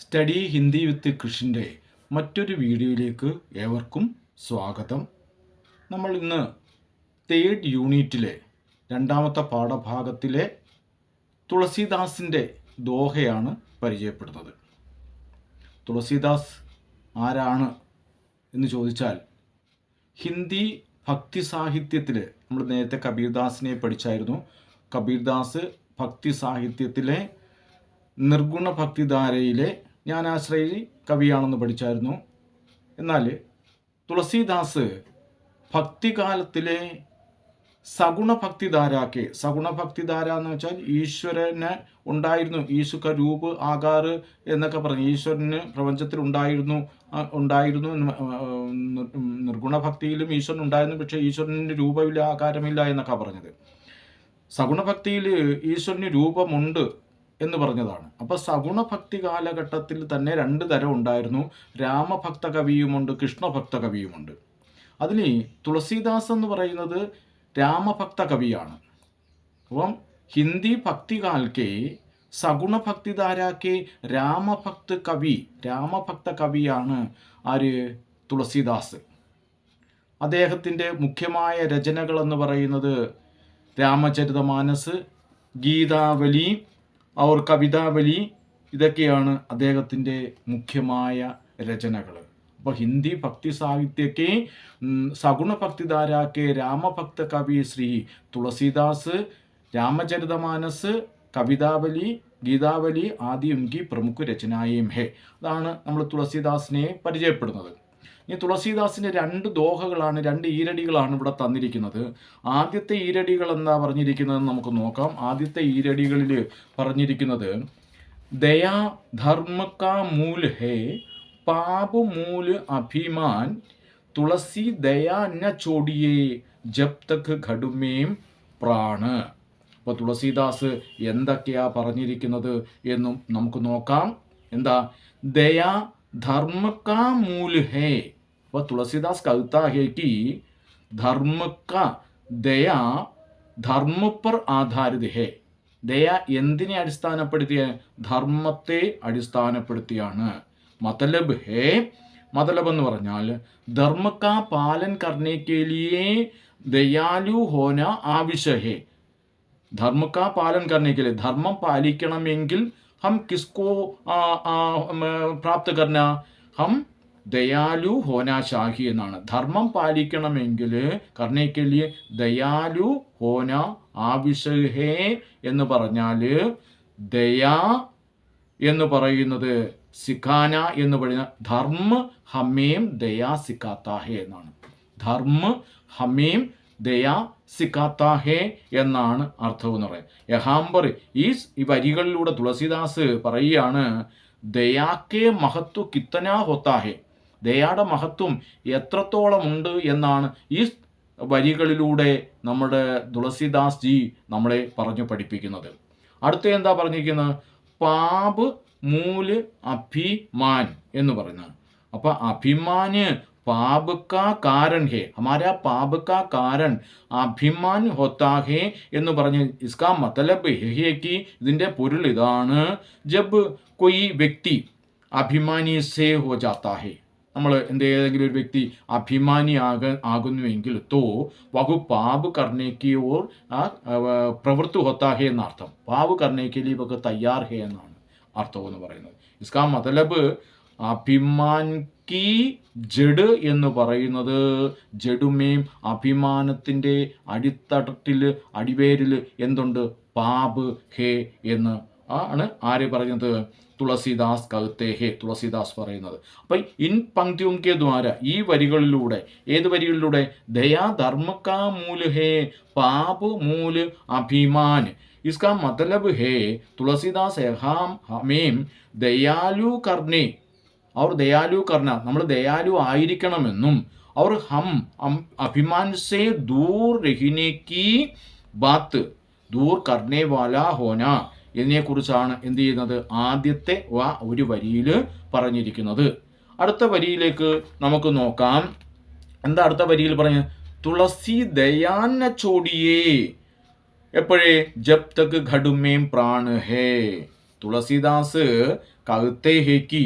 Study Hindi വിത്ത് കൃഷിൻ്റെ മറ്റൊരു വീഡിയോയിലേക്ക് ഏവർക്കും സ്വാഗതം. നമ്മൾ ഇന്ന് തേർഡ് യൂണിറ്റിലെ രണ്ടാമത്തെ പാഠഭാഗത്തിലെ തുളസീദാസിൻ്റെ ദോഹയാണ് പരിചയപ്പെടുന്നത്. തുളസീദാസ് ആരാണ് എന്ന് ചോദിച്ചാൽ, ഹിന്ദി ഭക്തി സാഹിത്യത്തിൽ നമ്മൾ നേരത്തെ കബീർദാസിനെ പഠിച്ചായിരുന്നു. കബീർദാസ് ഭക്തി സാഹിത്യത്തിലെ നിർഗുണ ഭക്തിധാരയിലെ ജ്ഞാനാശ്രയി കവിയാണെന്ന് പഠിച്ചായിരുന്നു. എന്നാൽ തുളസീദാസ് ഭക്തികാലത്തിലെ സഗുണ ഭക്തിധാര എന്ന് വെച്ചാൽ ഈശ്വരന് ഉണ്ടായിരുന്നു, ഈശുക രൂപ് ആകാറ് എന്നൊക്കെ പറഞ്ഞു, ഈശ്വരന് പ്രപഞ്ചത്തിൽ ഉണ്ടായിരുന്നു നിർഗുണ ഭക്തിയിലും ഈശ്വരൻ ഉണ്ടായിരുന്നു, പക്ഷേ ഈശ്വരന് രൂപമില്ല, ആകാരമില്ല എന്നൊക്കെ പറഞ്ഞത്. സഗുണഭക്തിയിൽ ഈശ്വരന് രൂപമുണ്ട് എന്ന് പറഞ്ഞതാണ്. അപ്പോൾ സഗുണ ഭക്തി കാലഘട്ടത്തിൽ തന്നെ രണ്ട് തരം ഉണ്ടായിരുന്നു. രാമഭക്ത കവിയുമുണ്ട്, കൃഷ്ണഭക്ത കവിയുമുണ്ട്. അതിൽ തുളസീദാസ് എന്ന് പറയുന്നത് രാമഭക്ത കവിയാണ്. അപ്പം ഹിന്ദി ഭക്തികാൽ के സഗുണ ഭക്തിധാര के രാമഭക്ത കവിയാണ് ആര്? തുളസീദാസ്. അദ്ദേഹത്തിൻ്റെ മുഖ്യമായ രചനകൾ എന്ന് പറയുന്നത് രാമചരിതമാനസ്, ഗീതാവലി और കവിതാവലി, ഇതൊക്കെയാണ് അദ്ദേഹത്തിൻ്റെ മുഖ്യമായ രചനകൾ. അപ്പോൾ ഹിന്ദി ഭക്തി സാഹിത്യക്ക് സഗുണ ഭക്തിധാരാക്ക് രാമഭക്ത കവി ശ്രീ തുളസീദാസ്, രാമചരിതമാനസ്, കവിതാവലി, ഗീതാവലി ആദി ഉൻകി പ്രമുഖ രചനായും ഹേ. അതാണ് നമ്മൾ തുളസീദാസിനെ പരിചയപ്പെടുന്നത്. ഈ തുളസീദാസിൻ്റെ രണ്ട് ദോഹകളാണ്, രണ്ട് ഈരടികളാണ് ഇവിടെ തന്നിരിക്കുന്നത്. ആദ്യത്തെ ഈരടികൾ എന്താ പറഞ്ഞിരിക്കുന്നത് നമുക്ക് നോക്കാം. ആദ്യത്തെ ഈരടികളിൽ പറഞ്ഞിരിക്കുന്നത് ദയാ ധർമ്മ കാ മൂൽ ഹേ, പാപ് മൂൽ അഭിമാൻ, തുളസി ദയാ ന ചോടിയേ ജബ് തക് ഘടുമേം പ്രാണ്. അപ്പോൾ തുളസീദാസ് എന്തൊക്കെയാ പറഞ്ഞിരിക്കുന്നത് എന്നും നമുക്ക് നോക്കാം. എന്താ? ദയാ धर्म का मूल है. वह तुलसीदास कहता है कि धर्म का दया ധർമ്മ पर ആധാരിത ഹേ. ദയ എന്തിനെ അടിസ്ഥാനപ്പെടുത്തിയ? ധർമ്മത്തെ അടിസ്ഥാനപ്പെടുത്തിയാണ്. മതലബ് ഹേ, മതലബ് എന്ന് പറഞ്ഞാൽ ധർമ്മ കാ പാലൻ കർണേ കെ ലിയേ ദയാലു ഹോന ആവശ്യ ഹേ. ധർമ്മ കാ പാലൻ കർണേ കെ ലിയേ, ധർമ്മം പാലിക്കണമെങ്കിൽ हम किसको പ്രാപ്ത കർണ? ഹം ദയാലു ഹോനാ ഷാഹി എന്നാണ്. ധർമ്മം പാലിക്കണമെങ്കിൽ കർണയ്ക്കലിയെ ദയാലു ഹോന ആവശ്യഹേ എന്ന് പറഞ്ഞാൽ ദയാ എന്ന് പറയുന്നത് സിഖാന എന്ന് പറയുന്ന ധർമ്മ ഹമേം ദയാ സിഖാത്താഹേ എന്നാണ്. ധർമ്മ ഹമേം ദയാ സിഖാത്താഹേ എന്നാണ് അർത്ഥം എന്ന് പറയുന്നത്. യഹാംബർ ഈ വരികളിലൂടെ തുളസീദാസ് പറയുകയാണ്, ദയാക്കെ മഹത്വ കിത്തനാ ഹോത്താഹേ, ദയായുടെ മഹത്വം എത്രത്തോളം ഉണ്ട് എന്നാണ് ഈ വരികളിലൂടെ നമ്മുടെ തുളസീദാസ് ജി നമ്മളെ പറഞ്ഞു പഠിപ്പിക്കുന്നത്. അടുത്ത എന്താ പറഞ്ഞിരിക്കുന്നത്? പാപ് മൂല് അഭിമാൻ എന്ന് പറയുന്നത്. അപ്പം അഭിമാന് पाप का कारण है, हमारा पाप का कारण അഭിമാൻ होता है എന്ന് പറഞ്ഞ് इसका मतलब है कि ഇതിൻ്റെ പൊരുൾ ഇതാണ്, ജബ് कोई വ്യക്തി അഭിമാനി സേ ഹോ ജാത്താ ഹേ, നമ്മൾ ഏതെങ്കിലും ഒരു വ്യക്തി അഭിമാനി ആകുന്നുവെങ്കിൽ തോ വഹു പാപ് കർണേക്ക് ഓർ പ്രവൃത്തി ഹോത്താ ഹേ എന്നർത്ഥം. പാപ് കർണേക്ക് ലി വഹു തയ്യാർ ഹേ എന്നാണ് അർത്ഥം എന്ന് പറയുന്നത്. इसका मतलब അഭിമാൻ കി ജഡ് എന്ന് പറയുന്നത് ജഡുമേം അഭിമാനത്തിൻ്റെ അടിത്തട്ടിൽ അടിവേരിൽ എന്തുണ്ട്? പാപ് ഹേ എന്ന് ആണ് ആര് പറഞ്ഞത്? തുളസീദാസ് കഹത്തെ ഹേ, തുളസീദാസ് പറയുന്നത്. അപ്പം ഇൻ പങ്ക്തിയും കെ ദ്വാര, ഈ വരികളിലൂടെ, ഏത് വരികളിലൂടെ? ദയാ ധർമ്മ കാ മൂല് ഹേ, പാപ് മൂല് അഭിമാൻ. इसका मतलब है तुलसीदास ഹമേം ദയാലു കർണേ और ദയാലു കർണ, നമ്മൾ ദയാലു ആയിരിക്കണമെന്നും और हम अभिमान से दूर रहने की बात दूर करने वाला होना എന്നതിനെക്കുറിച്ചാണ് എന്ത് ചെയ്യുന്നത്? ആദ്യത്തെ ഒരു വരിയിൽ പറഞ്ഞിരിക്കുന്നത്. അടുത്ത വരിയിലേക്ക് നമുക്ക് നോക്കാം. എന്താ അടുത്ത വരിയിൽ പറഞ്ഞ? തുളസി ദയാന ചോടിയേ എപ്പോഴേ? ജബ് തക് ഘടുമേം പ്രാൺ ഹേ. തുളസീദാസ് कहते हैं कि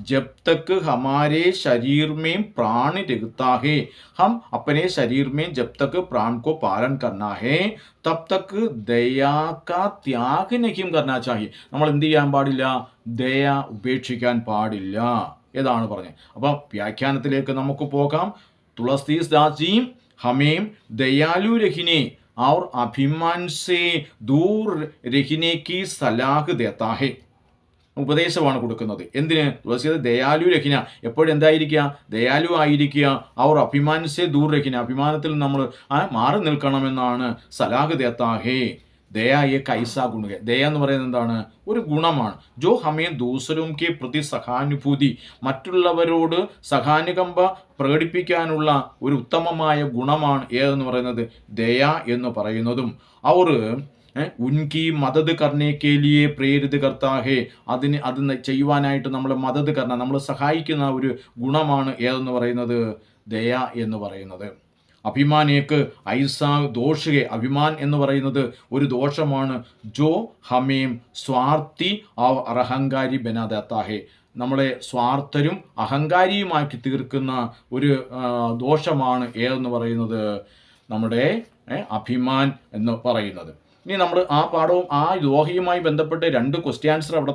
जब तक हमारे शरीर में प्राण रहता है, हम अपने शरीर में जब तक प्राण को पालन करना है तब तक दया का त्याग नहीं करना चाहिए. നമ്മൾ എന്ത് ചെയ്യാൻ പാടില്ല? ദയ ഉപേക്ഷിക്കാൻ പാടില്ല ഏതാണ് പറഞ്ഞത്. അപ്പം വ്യാഖ്യാനത്തിലേക്ക് നമുക്ക് പോകാം. तुलसीदास जी हमें दयालु रहने और अभिमान से दूर रहने की सलाह देता है. ഉപദേശമാണ് കൊടുക്കുന്നത്. എന്തിന്? തുളസി ദയാലു രഹിന, എപ്പോഴും എന്തായിരിക്കുക? ദയാലു ആയിരിക്കുക. അവർ അഭിമാനസെ ദൂർ രഹിന, അഭിമാനത്തിൽ നമ്മൾ മാറി നിൽക്കണമെന്നാണ്. സലാഹ് ദേത്താഹേ, ദയ ഏക് ഐസാ ഗുണ. ദയ എന്ന് പറയുന്നത് എന്താണ്? ഒരു ഗുണമാണ്. ജോ ഹമേ ദൂസരും കെ പ്രതി സഹാനുഭൂതി, മറ്റുള്ളവരോട് സഹാനുകമ്പ പ്രകടിപ്പിക്കാനുള്ള ഒരു ഉത്തമമായ ഗുണമാണ് ഏതെന്ന് പറയുന്നത്? ദയ എന്ന് പറയുന്നതും. അവർ ഉൻകി മദത് കർണേക്കെ ലിയെ പ്രേരിത് കർത്താ ഹേ, അത് ചെയ്യുവാനായിട്ട് നമ്മളെ മദത് കർണ, നമ്മൾ സഹായിക്കുന്ന ഒരു ഗുണമാണ് ഏതെന്ന് പറയുന്നത്? ദയ എന്ന് പറയുന്നത്. അഭിമാനേക്ക് ഐസാ ദോഷകെ, അഭിമാൻ എന്ന് പറയുന്നത് ഒരു ദോഷമാണ്. ജോ ഹമേം സ്വാർത്ഥി അഹങ്കാരി ബനാദാഹേ, നമ്മളെ സ്വാർത്ഥരും അഹങ്കാരിയുമാക്കി തീർക്കുന്ന ഒരു ദോഷമാണ് ഏതെന്ന് പറയുന്നത്? നമ്മുടെ അഭിമാൻ എന്ന് പറയുന്നത്. ഇനി നമ്മൾ ആ പാഠവും ആ ദോഹയുമായി ബന്ധപ്പെട്ട് 2 ക്വസ്റ്റ്യൻ ആൻസർ അവിടെ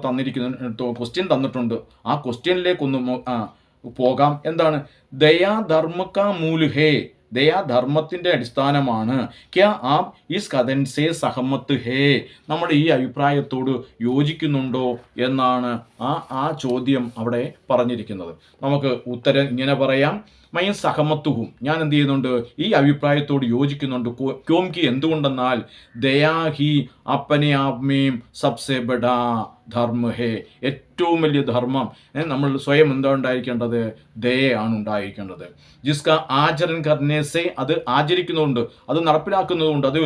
ക്വസ്റ്റ്യൻ തന്നിട്ടുണ്ട്. ആ ക്വസ്റ്റ്യനിലേക്കൊന്ന് പോകാം. എന്താണ്? ദയാധർമ്മ മൂല് ഹേ, ദയാധർമ്മത്തിൻ്റെ അടിസ്ഥാനമാണ്. ക്യാ ആപ് ഇസ് കഥൻ സേ സഹമത്ത് ഹേ, നമ്മുടെ ഈ അഭിപ്രായത്തോട് യോജിക്കുന്നുണ്ടോ എന്നാണ് ആ ചോദ്യം അവിടെ പറഞ്ഞിരിക്കുന്നത്. നമുക്ക് ഉത്തരം ഇങ്ങനെ പറയാം. മൈ സഹമത്തുഹും, ഞാൻ എന്ത് ചെയ്യുന്നുണ്ട്? ഈ അഭിപ്രായത്തോട് യോജിക്കുന്നുണ്ട്. ക്യോംകി, എന്തുകൊണ്ടെന്നാൽ ദയാഹി അപ്പനെ ആപ്മേം സബ്സെ ബഡാ ധർമ്മ ഹേ, ഏറ്റവും വലിയ ധർമ്മം നമ്മൾ സ്വയം എന്താ ഉണ്ടായിരിക്കേണ്ടത്? ദയയാണ് ഉണ്ടായിരിക്കേണ്ടത്. ജിസ്ക ആചരൺ കർണേസെ, അത് ആചരിക്കുന്നതുകൊണ്ട്, അത് നടപ്പിലാക്കുന്നതുകൊണ്ട്, അത്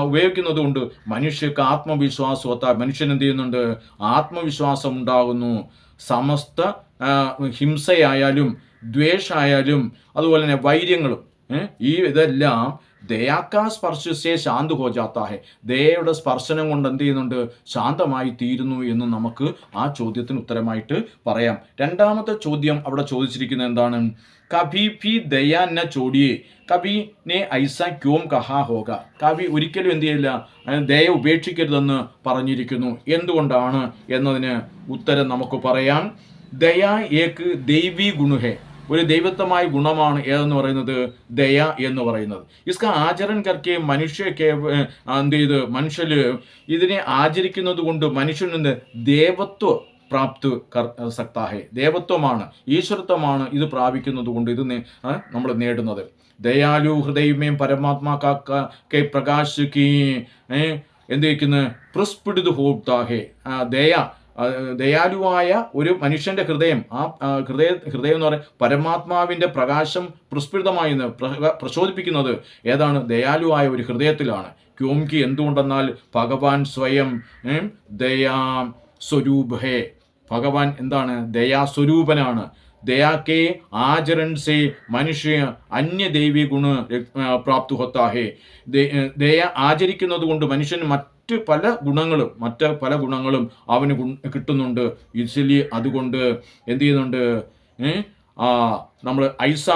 ഉപയോഗിക്കുന്നതുകൊണ്ട് മനുഷ്യർക്ക് ആത്മവിശ്വാസം, മനുഷ്യൻ എന്ത് ചെയ്യുന്നുണ്ട്? ആത്മവിശ്വാസം ഉണ്ടാകുന്നു. സമസ്ത ഹിംസയായാലും ദ്വേഷായാലും അതുപോലെ തന്നെ വൈര്യങ്ങളും ഇതെല്ലാം ദയാക്കാ സ്പർശിച്ചേ ശാന്ത് ഹോ ജാത്താ ഹെ, ദയയുടെ സ്പർശനം കൊണ്ട് എന്ത് ചെയ്യുന്നുണ്ട്? ശാന്തമായി തീരുന്നു എന്ന് നമുക്ക് ആ ചോദ്യത്തിന് ഉത്തരമായിട്ട് പറയാം. രണ്ടാമത്തെ ചോദ്യം അവിടെ ചോദിച്ചിരിക്കുന്നത് എന്താണ്? കഭി ഭി ദയാ ന ചോടിയേ കഭി നെ ഐസാ ക്യോം കഹാ ഹോഗ, കവി ഒരിക്കലും എന്ത് ചെയ്യില്ല, ദയ ഉപേക്ഷിക്കരുതെന്ന് പറഞ്ഞിരിക്കുന്നു. എന്തുകൊണ്ടാണ് എന്നതിന് ഉത്തരം നമുക്ക് പറയാം. ദയാ ഏക് ദൈവീ ഗുണഹേ, ഒരു ദൈവത്വമായ ഗുണമാണ് ഏതെന്ന് പറയുന്നത്? ദയ എന്ന് പറയുന്നത്. ഇസ്ക ആചരൺ കർക്കെ മനുഷ്യക്കെ എന്ത് ചെയ്ത് മനുഷ്യർ ഇതിനെ ആചരിക്കുന്നത് കൊണ്ട് മനുഷ്യന് ദേവത്വ പ്രാപ്ത് സക്താഹേ, ദേവത്വമാണ്, ഈശ്വരത്വമാണ് ഇത് പ്രാപിക്കുന്നത് കൊണ്ട് ഇത് നമ്മൾ നേടുന്നത്. ദയാലു ഹൃദയമേം പരമാത്മാ കെ പ്രകാശ് കീ എന്ത് വയ്ക്കുന്നത്? പ്രസ്ഫുടിത് ഹോപ്താഹേ, ദയാലുവായ ഒരു മനുഷ്യൻ്റെ ഹൃദയം, ആ ഹൃദയം എന്ന് പറയുന്നത് പരമാത്മാവിൻ്റെ പ്രകാശം പ്രസ്ഫുടമായി പ്രചോദിപ്പിക്കുന്നത് ഏതാണ്? ദയാലുവായ ഒരു ഹൃദയത്തിലാണ്. ക്യോംകി, എന്തുകൊണ്ടെന്നാൽ ഭഗവാൻ സ്വയം ദയാ സ്വരൂപ് ഹേ, ഭഗവാൻ എന്താണ്? ദയാസ്വരൂപനാണ്. ദയാക്കെ ആചരൺ സേ മനുഷ്യ അന്യ ദൈവീ ഗുണ പ്രാപ്തു ഹോത്താ ഹേ, ദയ ആചരിക്കുന്നത് കൊണ്ട് മനുഷ്യന് മറ്റ് പല ഗുണങ്ങളും അവന് കിട്ടുന്നുണ്ട്. ഇസ്ലി അതുകൊണ്ട് എന്ത് ചെയ്യുന്നുണ്ട്? നമ്മൾ ഐസ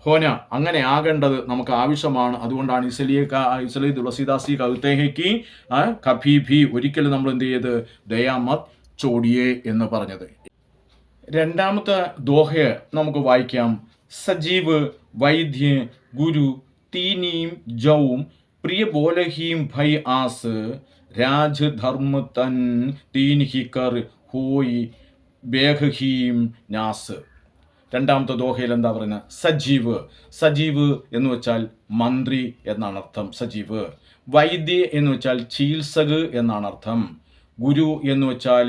ഹോന അങ്ങനെ ആകേണ്ടത് നമുക്ക് ആവശ്യമാണ്. അതുകൊണ്ടാണ് ഇസ്ലി തുളസിദാസി കവിതയ്ക്ക് കഭി ഭി, ഒരിക്കലും നമ്മൾ എന്ത് ചെയ്ത് ദയാമത് ചോടിയേ എന്ന് പറഞ്ഞത്. രണ്ടാമത്തെ ദോഹയെ നമുക്ക് വായിക്കാം. സജീവ് വൈദ്യ ഗുരു തീനീം ജൗം പ്രിയ ബോലഹീം ഭൈ ആസ് രാജ് ധർമ്മ തൻ തീൻ ഹി കർ ഹോയ് ബേഹീം നാസ്. രണ്ടാമത്തെ ദോഹയിൽ എന്താ പറയുന്നത്? സജീവ്, സജീവ് എന്ന് വെച്ചാൽ മന്ത്രി എന്നാണ് അർത്ഥം. സജീവ്. വൈദ്യ എന്ന് വെച്ചാൽ ചികിത്സക് എന്നാണ് അർത്ഥം. ഗുരു എന്ന് വെച്ചാൽ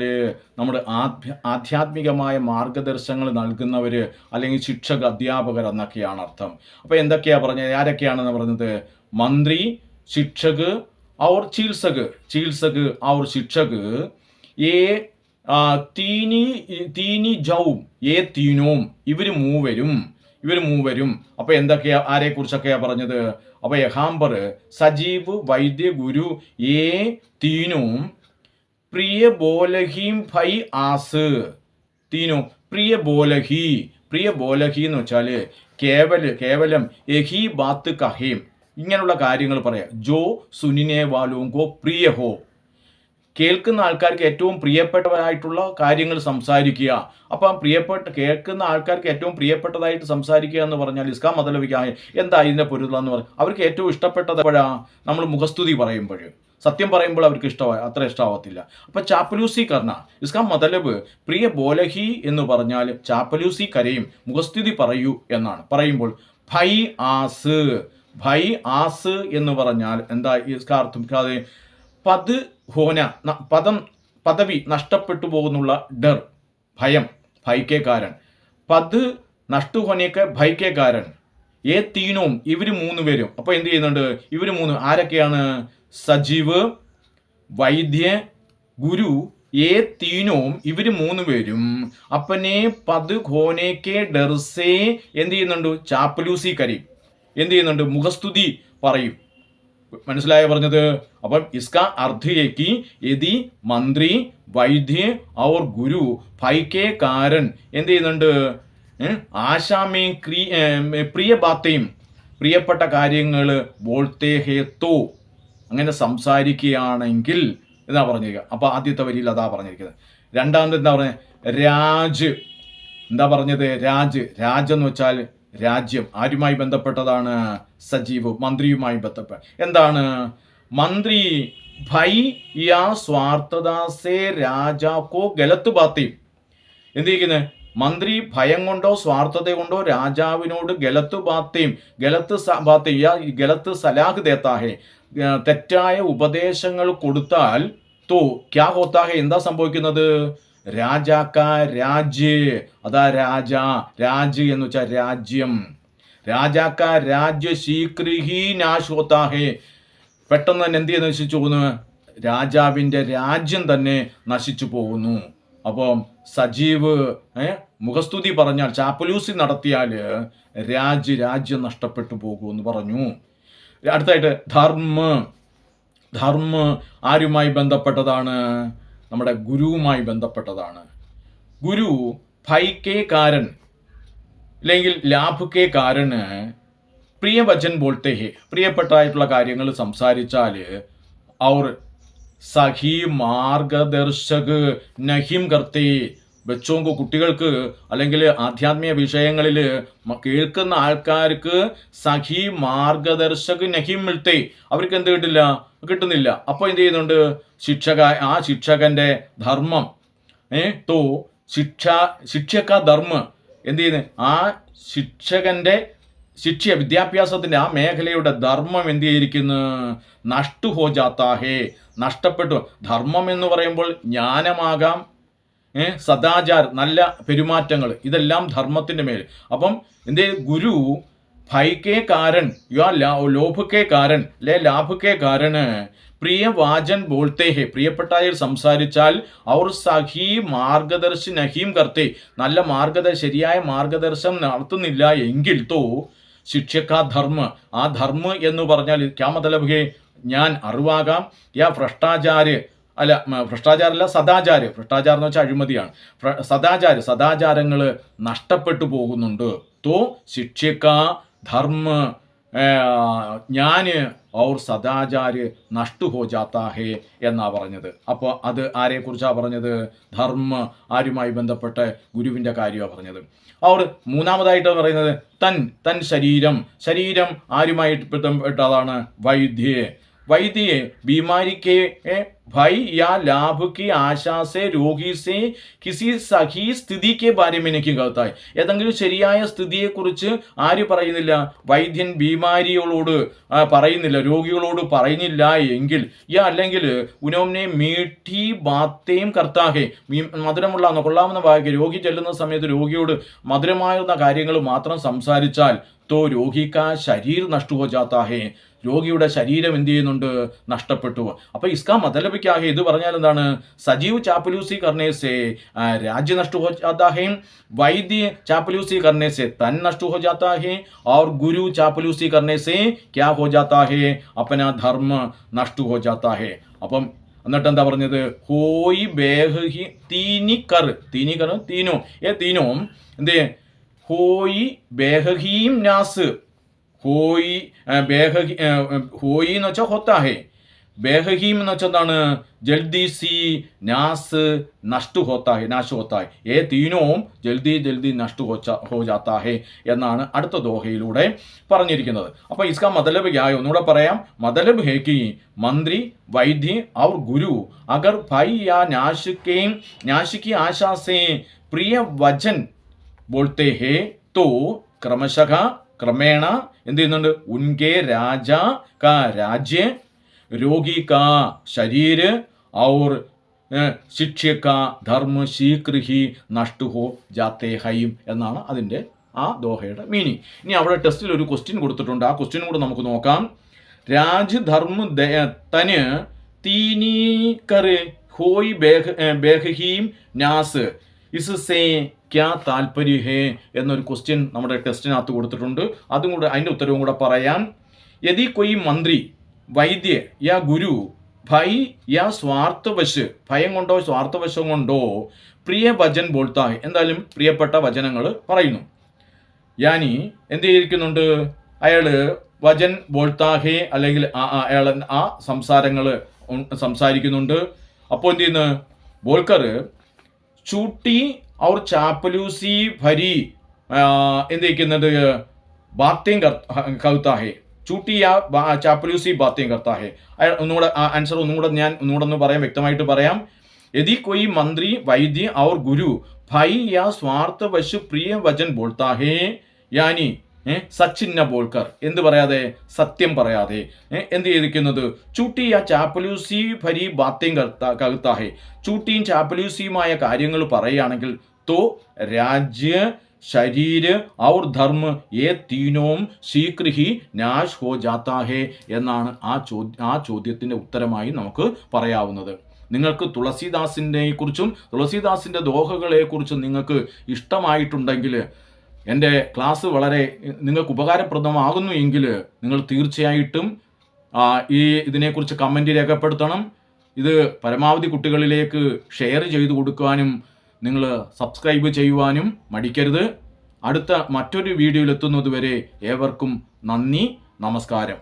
നമ്മുടെ ആധ്യാത്മികമായ മാർഗദർശനങ്ങൾ നൽകുന്നവർ അല്ലെങ്കിൽ ശിക്ഷക, അധ്യാപകർ എന്നൊക്കെയാണ് അർത്ഥം. അപ്പോൾ എന്തൊക്കെയാണ് പറഞ്ഞത്? ആരൊക്കെയാണെന്ന് പറഞ്ഞത്? മന്ത്രി, शिक्षक और चिकित्सक और शिक्षक ये तीनी जौം ये तीनोം ഇവർ മൂവരും അപ്പോൾ എന്തൊക്കെയാ ആരെക്കുറിച്ചൊക്കെയാണ് പറഞ്ഞത്? അപ്പോൾ യഹാംബർ സജീവ് വൈദ്യ ഗുരു ഏ തീനോം പ്രിയ ബോലഹീം ഭൈ ആസ് തീനോ പ്രിയ ബോലഹി എന്ന് വെച്ചാൽ കേവലം യഹി ബാത്ത് കഹേം ഇങ്ങനെയുള്ള കാര്യങ്ങൾ പറയാം. ജോ സുനിനെ വാലോങ്കോ പ്രിയ ഹോ, കേൾക്കുന്ന ആൾക്കാർക്ക് ഏറ്റവും പ്രിയപ്പെട്ടവരായിട്ടുള്ള കാര്യങ്ങൾ സംസാരിക്കുക. അപ്പം കേൾക്കുന്ന ആൾക്കാർക്ക് ഏറ്റവും പ്രിയപ്പെട്ടതായിട്ട് സംസാരിക്കുക എന്ന് പറഞ്ഞാൽ ഇസ്കാ മതലബിക്കായ എന്താ ഇതിൻ്റെ പൊരുളെന്ന് പറഞ്ഞാൽ അവർക്ക് ഏറ്റവും ഇഷ്ടപ്പെട്ടത് എപ്പോഴാണ്? നമ്മൾ മുഖസ്തുതി പറയുമ്പോൾ, സത്യം പറയുമ്പോൾ അവർക്ക് അത്ര ഇഷ്ടമാവത്തില്ല. അപ്പം ചാപ്പലൂസി കർണ ഇസ്കാ മതലബ് പ്രിയ ബോലഹി എന്ന് പറഞ്ഞാൽ ചാപ്പലൂസി കരയും മുഖസ്തുതി പറയൂ എന്നാണ്. പറയുമ്പോൾ ഭൈ ആസ് എന്ന് പറഞ്ഞാൽ എന്താ ഇസ്കാ അർത്ഥം? പദവി നഷ്ടപ്പെട്ടു പോകുന്നുള്ള ഡർ, ഭയം, ഭയക്കേ കാരൻ. പദ് നഷ്ടു ഹോനേക്ക് ഭയക്കേ കാരൻ. തീനവും ഇവർ മൂന്ന് പേരും. അപ്പോൾ എന്ത് ചെയ്യുന്നുണ്ട്? ഇവർ മൂന്ന് ആരൊക്കെയാണ്? സജീവ്, വൈദ്യ, ഗുരു. തീനവും ഇവർ മൂന്ന് പേരും അപ്പനെ പദ് ഖോനേക്കെ ഡർസേ എന്ത് ചെയ്യുന്നുണ്ട്? ചാപ്പലൂസി കരി എന്ത് ചെയ്യുന്നുണ്ട്? മുഖസ്തുതി പറയും. മനസ്സിലായ പറഞ്ഞത്? അപ്പം ഇസ്കാ അർത്ഥയേക്ക് യദി മന്ത്രി, വൈദ്യ ഔർ ഗുരു ഭൈക്കേ കാരൻ എന്ത് ചെയ്യുന്നുണ്ട്? ആശാമേം പ്രിയ ബാത്തേയും പ്രിയപ്പെട്ട കാര്യങ്ങൾ ബോൾത്തേ ഹേത്തോ അങ്ങനെ സംസാരിക്കുകയാണെങ്കിൽ എന്നാ പറഞ്ഞിരിക്കുക. അപ്പോൾ ആദ്യത്തെ വരിയിൽ അതാ പറഞ്ഞിരിക്കുന്നത്. രണ്ടാമത് എന്താ പറഞ്ഞത്? രാജ്. എന്താ പറഞ്ഞത്? രാജ് എന്ന് വെച്ചാൽ രാജ്യം. ആരുമായി ബന്ധപ്പെട്ടതാണ്? സജീവ്, മന്ത്രിയുമായി ബന്ധപ്പെട്ട. എന്താണ് മന്ത്രി? ഭൈ യാ സ്വാർത്ഥദാസേ രാജാക്കോ ഗലത്ത് ബാത്തി. എന്ത് ചെയ്യുന്നത്? മന്ത്രി ഭയം കൊണ്ടോ സ്വാർത്ഥത കൊണ്ടോ രാജാവിനോട് ഗലത്ത് ബാത്തേയും ഗലത്ത് സലാഹ് ദേത്താഹേ തെറ്റായ ഉപദേശങ്ങൾ കൊടുത്താൽ തോ ക്യാ ഹോത്താഹേ എന്താ സംഭവിക്കുന്നത്? രാജാക്ക രാജ്യ, അതാ രാജ് എന്ന് വെച്ചാൽ രാജ്യം. രാജാക്ക രാജ്യ ശീക്രിഹി നാശ് ഹോത്താഹേ പെട്ടെന്ന് തന്നെ എന്ത് ചെയ്യുന്ന നശിച്ചു പോകുന്നു? രാജാവിൻ്റെ രാജ്യം തന്നെ നശിച്ചു പോകുന്നു. അപ്പം സജീവ് മുഖസ്തുതി പറഞ്ഞാൽ, ചാപ്പലൂസി നടത്തിയാൽ രാജ്യം നഷ്ടപ്പെട്ടു പോകുമെന്ന് പറഞ്ഞു. അടുത്തായിട്ട് ധർമ്മ ആരുമായി ബന്ധപ്പെട്ടതാണ്? നമ്മുടെ ഗുരുവുമായി ബന്ധപ്പെട്ടതാണ്. ഗുരു ഭൈക്കേ കാരൻ അല്ലെങ്കിൽ ലാഭക്കേ കാരന് പ്രിയവചൻ ബോൾത്തേ ഹേ പ്രിയപ്പെട്ടായിട്ടുള്ള കാര്യങ്ങൾ സംസാരിച്ചാൽ ഔർ സഹി മാർഗദർശക് നഹിം കർത്തേ ബച്ചോങ്കോ കുട്ടികൾക്ക് അല്ലെങ്കിൽ ആധ്യാത്മിക വിഷയങ്ങളിൽ കേൾക്കുന്ന ആൾക്കാർക്ക് സഹി മാർഗദർശക് നഹിം മിൽത്തേ അവർക്ക് എന്ത് കിട്ടുന്നില്ല. അപ്പോൾ എന്ത് ചെയ്യുന്നുണ്ട്? ആ ശിക്ഷകന്റെ ധർമ്മം തോ ശിക്ഷക ധർമ്മ എന്ത് ചെയ്യുന്നത്? ആ ശിക്ഷകന്റെ വിദ്യാഭ്യാസത്തിന്റെ ആ മേഖലയുടെ ധർമ്മം എന്ത് ചെയ്തിരിക്കുന്നു? നഷ്ടു ഹോ ജാത്താഹേ നഷ്ടപ്പെട്ടു. ധർമ്മം എന്ന് പറയുമ്പോൾ ജ്ഞാനമാകാം, സദാചാരം, നല്ല പെരുമാറ്റങ്ങൾ, ഇതെല്ലാം ധർമ്മത്തിന്റെ മേൽ. അപ്പം എന്ത് ഗുരു ഭൈക്കേ കാരൻ ലോഭക്കേ കാരൻ ലാഭക്കേ കാരന് പ്രിയവാചൻ ബോൾത്തേ ഹേ പ്രിയപ്പെട്ടായി സംസാരിച്ചാൽ ഔർ സഹി മാർഗദർശി നഹീം കർത്തേ നല്ല ശരിയായ മാർഗദർശനം നടത്തുന്നില്ല എങ്കിൽ തോ ശിക്ഷക്കാ ധർമ്മ ആ ധർമ്മ എന്ന് പറഞ്ഞാൽ ക്യാ മതലബ് ഹേ ഞാൻ അറിവാകാം യാ ഭ്രഷ്ടാചാരമല്ല സദാചാരം. ഭ്രഷ്ടാചാരം എന്ന് വെച്ചാൽ അഴിമതിയാണ്. സദാചാരങ്ങൾ നഷ്ടപ്പെട്ടു പോകുന്നുണ്ട്. തോ ശിക്ഷക ധർമ്മ ജ്ഞാന് ഔർ സദാചാര് നഷ്ടു ഹോ ജാത്താ ഹേ എന്നാ പറഞ്ഞത്. അപ്പോൾ അത് ആരെക്കുറിച്ചാണ് പറഞ്ഞത്? ധർമ്മ ആരുമായി ബന്ധപ്പെട്ട ഗുരുവിൻ്റെ കാര്യമാണ് പറഞ്ഞത്. അവർ മൂന്നാമതായിട്ട് പറയുന്നത് തൻ ശരീരം ആരുമായി ബന്ധപ്പെട്ടതാണ്? वैद्य बीमारी के भय या लाभ की आशा से रोगी से किसी सही സ്ഥിതി के बारे में नहीं कहता है. ഏതെങ്കിലും ശരിയായ സ്ഥിതിയെക്കുറിച്ച് ആര് പറയുന്നില്ല? വൈദ്യൻ ബീമാരികളോട് പറയുന്നില്ല, രോഗികളോട് പറയുന്നില്ല എങ്കിൽ അല്ലെങ്കിൽ ഉനോംനെ മീഠി ബാത്തേം കർത്താഹേ മധുരമുള്ള കൊള്ളാവുന്ന വാക്ക് രോഗി ചെല്ലുന്ന സമയത്ത് രോഗിയോട് മധുരമാകുന്ന കാര്യങ്ങൾ മാത്രം സംസാരിച്ചാൽ തോ രോഗിക്ക ശരീർ നഷ്ടു ഹോ ജാത്താ ഹേ രോഗിയുടെ ശരീരം എന്ത് ചെയ്യുന്നുണ്ട്? നഷ്ടപ്പെട്ടു. അപ്പോൾ ഇസ്കാ മതലബിക്കാഹെ ഇത് പറഞ്ഞാൽ എന്താണ്? സജീവ് ചാപ്പലൂസി കർണേസെ രാജ്യ നഷ്ടു ഹോ ജാത്താ ഹേ, വൈദ്യ ചാപ്പലൂസി കർണേസെ തൻ നഷ്ടു ഹോ ജാത്താ ഹേ, और गुरु चापलूसी करने से क्या हो जाता है? अपना धर्म नष्ट हो जाता है. അപ്പം എന്നിട്ട് എന്താ പറഞ്ഞത്? ഹോയി ബേഹി തീനിക്കർ തീനോ തീനോ എന്തേ ഹോയി ബേഹീം നാസ് ഹോയി ഹോയി എന്ന് വെച്ചാൽ ഹൊത്താഹേ ബേഹീം എന്ന് വെച്ചാൽ എന്താണ്? ജൽദി സി നാസ് നഷ്ടു ഹോത്താഹേ നാശ് ഹോത്താഹേ തീനോം ജൽദി നഷ്ടു ഹോ ജാത്താഹേ എന്നാണ് അടുത്ത ദോഹയിലൂടെ പറഞ്ഞിരിക്കുന്നത്. അപ്പോൾ ഇസ്കാ മതലബ് ക്യാ ഹൈ? ഒന്നുകൂടെ പറയാം. മതലബ് ഹേ കി मंत्री वैद्य और गुरु अगर भाई या नाश की आशा से प्रिय वचन बोलते हैं तो क्रमेण എന്ത് ചെയ്യുന്നുണ്ട്? उनके राजा का राज्य, रोगी का शरीर और शिक्ष्य का धर्म शीघ्र ही नष्ट हो जाते हैं എന്നാണ് അതിൻ്റെ ആ ദോഹയുടെ മീനിങ്. ഇനി അവിടെ ടെസ്റ്റിൽ ഒരു ക്വസ്റ്റ്യൻ കൊടുത്തിട്ടുണ്ട്. ആ ക്വസ്റ്റ്യൻ കൂടെ നമുക്ക് നോക്കാം. രാജ്ധർമ്മ തന് തീനി കർ ഹോയി ബേഹീം നാസ് ഇസ്സേ ക്യാ താല്പര്യ ഹേ എന്നൊരു ക്വസ്റ്റ്യൻ നമ്മുടെ ടെസ്റ്റിനകത്ത് കൊടുത്തിട്ടുണ്ട്. അതും കൂടെ അതിൻ്റെ ഉത്തരവും കൂടെ പറയാം. യദി കൊയ് മന്ത്രി വൈദ്യ യാ ഗുരു ഭൈ യാ സ്വാർത്ഥവശ് ഭയം കൊണ്ടോ സ്വാർത്ഥവശം കൊണ്ടോ പ്രിയ വചൻ ബോൾത്താ എന്തായാലും പ്രിയപ്പെട്ട വചനങ്ങൾ പറയുന്നു. യാനി എന്ത് ചെയ്തിരിക്കുന്നുണ്ട്? അയാൾ വചൻ ബോൾത്താഹേ അല്ലെങ്കിൽ അയാൾ ആ സംസാരങ്ങൾ സംസാരിക്കുന്നുണ്ട്. അപ്പോൾ എന്ത് ചെയ്യുന്നു? ബോൾക്കർ ചൂട്ടി और चापलूसी भरी എന്ത് ചെയ്യുന്നുണ്ട്? ബാത്യം കർത്താ ഹേ ചൂട്ടി യാ ചാപ്പലൂസി ബാത്യം കർത്താ ഹേ. ഒന്നുകൂടെ ആൻസർ ഒന്നുകൂടെ പറയാം, വ്യക്തമായിട്ട് പറയാം. യദി കൊയ് മന്ത്രി വൈദ്യ और ഗുരു ഭൈ യാ സ്വാർത്ഥവശ് പ്രിയ വചൻ ബോൾത്താ ഹേ യാനി സച്ചിന്ന ബോൾക്കർ എന്ത് പറയാതെ? സത്യം പറയാതെ എന്ത് ചെയ്തിരിക്കുന്നത്? ചൂട്ടി യാ ചാപ്പലൂസി ഭരി ബാത്യം കർത്താ ഹേ ചൂട്ടിയും ചാപ്പലൂസിയുമായ കാര്യങ്ങൾ പറയുകയാണെങ്കിൽ तो राज्य शरीर और धर्म ये तीनों शीघ्र ही नाश हो जाता है എന്നാണ് ആ ചോദ്യത്തിൻ്റെ ഉത്തരമായി നമുക്ക് പറയാവുന്നത്. നിങ്ങൾക്ക് തുളസീദാസിനെ കുറിച്ചും തുളസീദാസിൻ്റെ ദോഹകളെക്കുറിച്ചും നിങ്ങൾക്ക് ഇഷ്ടമായിട്ടുണ്ടെങ്കിൽ എൻ്റെ ക്ലാസ് വളരെ നിങ്ങൾക്ക് ഉപകാരപ്രദമാകുന്നു എങ്കിൽ നിങ്ങൾ തീർച്ചയായിട്ടും ഇതിനെക്കുറിച്ച് കമൻറ്റ് രേഖപ്പെടുത്തണം. ഇത് പരമാവധി കുട്ടികളിലേക്ക് ഷെയർ ചെയ്തു കൊടുക്കുവാനും നിങ്ങൾ സബ്സ്ക്രൈബ് ചെയ്യുവാനും മടിക്കരുത്. അടുത്ത മറ്റൊരു വീഡിയോയിൽ എത്തുന്നതുവരെ ഏവർക്കും നന്ദി, നമസ്കാരം.